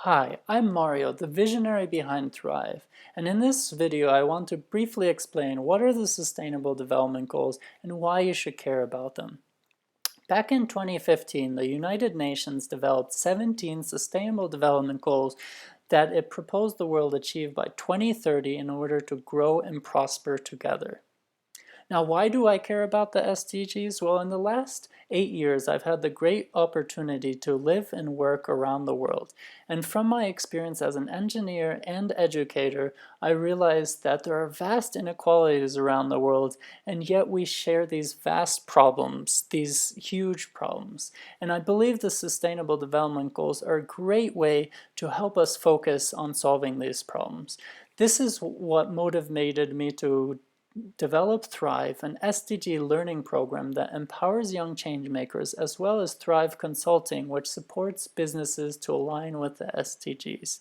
Hi, I'm Mario, the visionary behind Thrive, and in this video I want to briefly explain what are the Sustainable Development Goals and why you should care about them. Back in 2015, the United Nations developed 17 Sustainable Development Goals that it proposed the world achieve by 2030 in order to grow and prosper together. Now, why do I care about the SDGs? Well, in the last 8 years, I've had the great opportunity to live and work around the world. And from my experience as an engineer and educator, I realized that there are vast inequalities around the world, and yet we share these vast problems, these huge problems. And I believe the Sustainable Development Goals are a great way to help us focus on solving these problems. This is what motivated me to develop Thrive, an SDG learning program that empowers young changemakers, as well as Thrive Consulting, which supports businesses to align with the SDGs.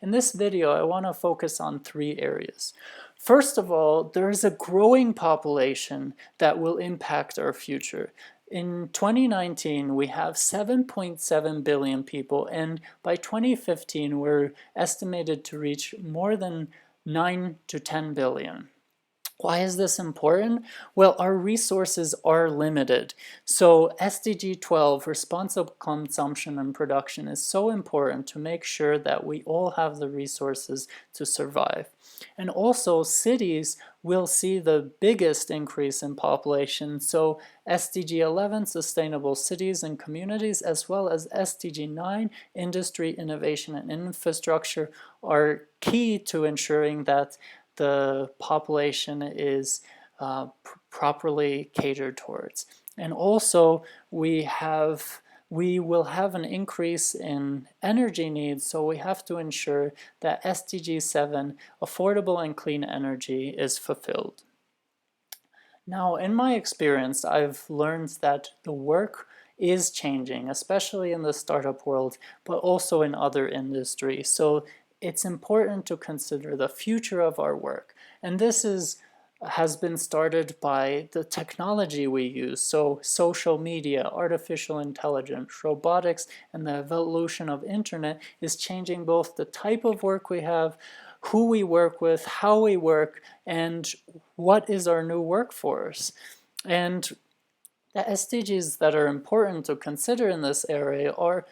In this video, I want to focus on three areas. First of all, there is a growing population that will impact our future. In 2019, we have 7.7 billion people, and by 2015, we're estimated to reach more than 9 to 10 billion. Why is this important? Well, our resources are limited. So SDG 12, responsible consumption and production, is so important to make sure that we all have the resources to survive. And also, cities will see the biggest increase in population. So SDG 11, sustainable cities and communities, as well as SDG 9, industry, innovation, and infrastructure, are key to ensuring that the population is properly catered towards. And also we will have an increase in energy needs, so we have to ensure that SDG 7, affordable and clean energy, is fulfilled. Now, in my experience, I've learned that the work is changing, especially in the startup world, but also in other industries. So it's important to consider the future of our work. And this has been started by the technology we use. So social media, artificial intelligence, robotics, and the evolution of internet is changing both the type of work we have, who we work with, how we work, and what is our new workforce. And the SDGs that are important to consider in this area are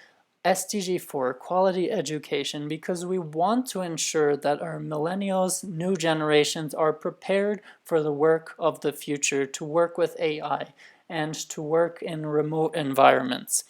SDG 4, quality education, because we want to ensure that our millennials, new generations, are prepared for the work of the future, to work with AI and to work in remote environments.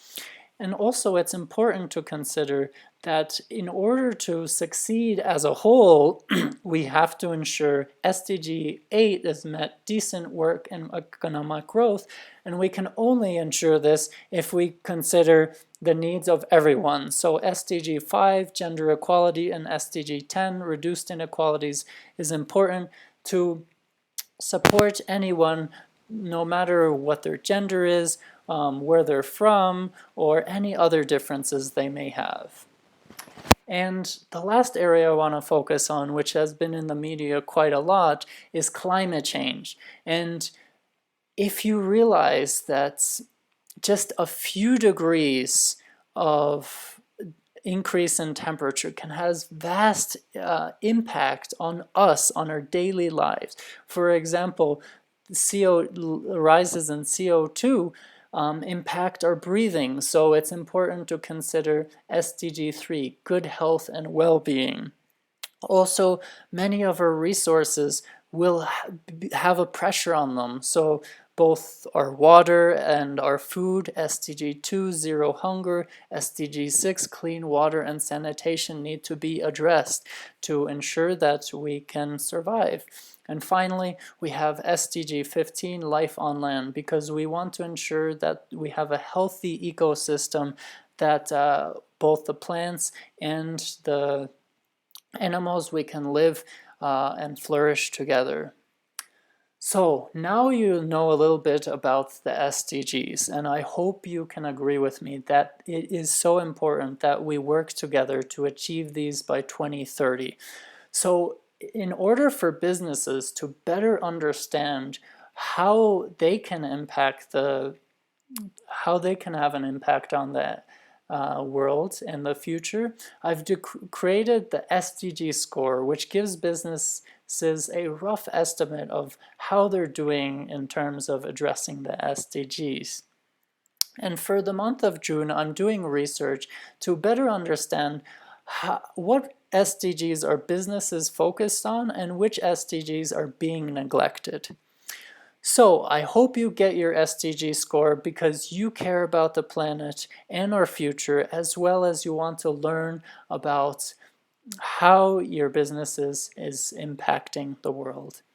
And also, it's important to consider that in order to succeed as a whole, we have to ensure SDG 8 is met, decent work and economic growth, and we can only ensure this if we consider the needs of everyone. So SDG 5, gender equality, and SDG 10, reduced inequalities, is important to support anyone, no matter what their gender is, where they're from, or any other differences they may have. And the last area I want to focus on, which has been in the media quite a lot, is climate change. And if you realize that just a few degrees of increase in temperature can have vast impact on us, on our daily lives. For example, rises in CO2 impact our breathing, so it's important to consider SDG 3, good health and well-being. Also, many of our resources will have a pressure on them, so both our water and our food, SDG 2, zero hunger, SDG 6, clean water and sanitation, need to be addressed to ensure that we can survive. And finally, we have SDG 15, life on land, because we want to ensure that we have a healthy ecosystem, that both the plants and the animals, we can live and flourish together. So now you know a little bit about the SDGs, and I hope you can agree with me that it is so important that we work together to achieve these by 2030. So in order for businesses to better understand how they can have an impact on the world in the future, I've created the SDG Score, which gives businesses a rough estimate of how they're doing in terms of addressing the SDGs. And for the month of June, I'm doing research to better understand what SDGs are businesses focused on and which SDGs are being neglected. So I hope you get your SDG score because you care about the planet and our future, as well as you want to learn about how your business is impacting the world.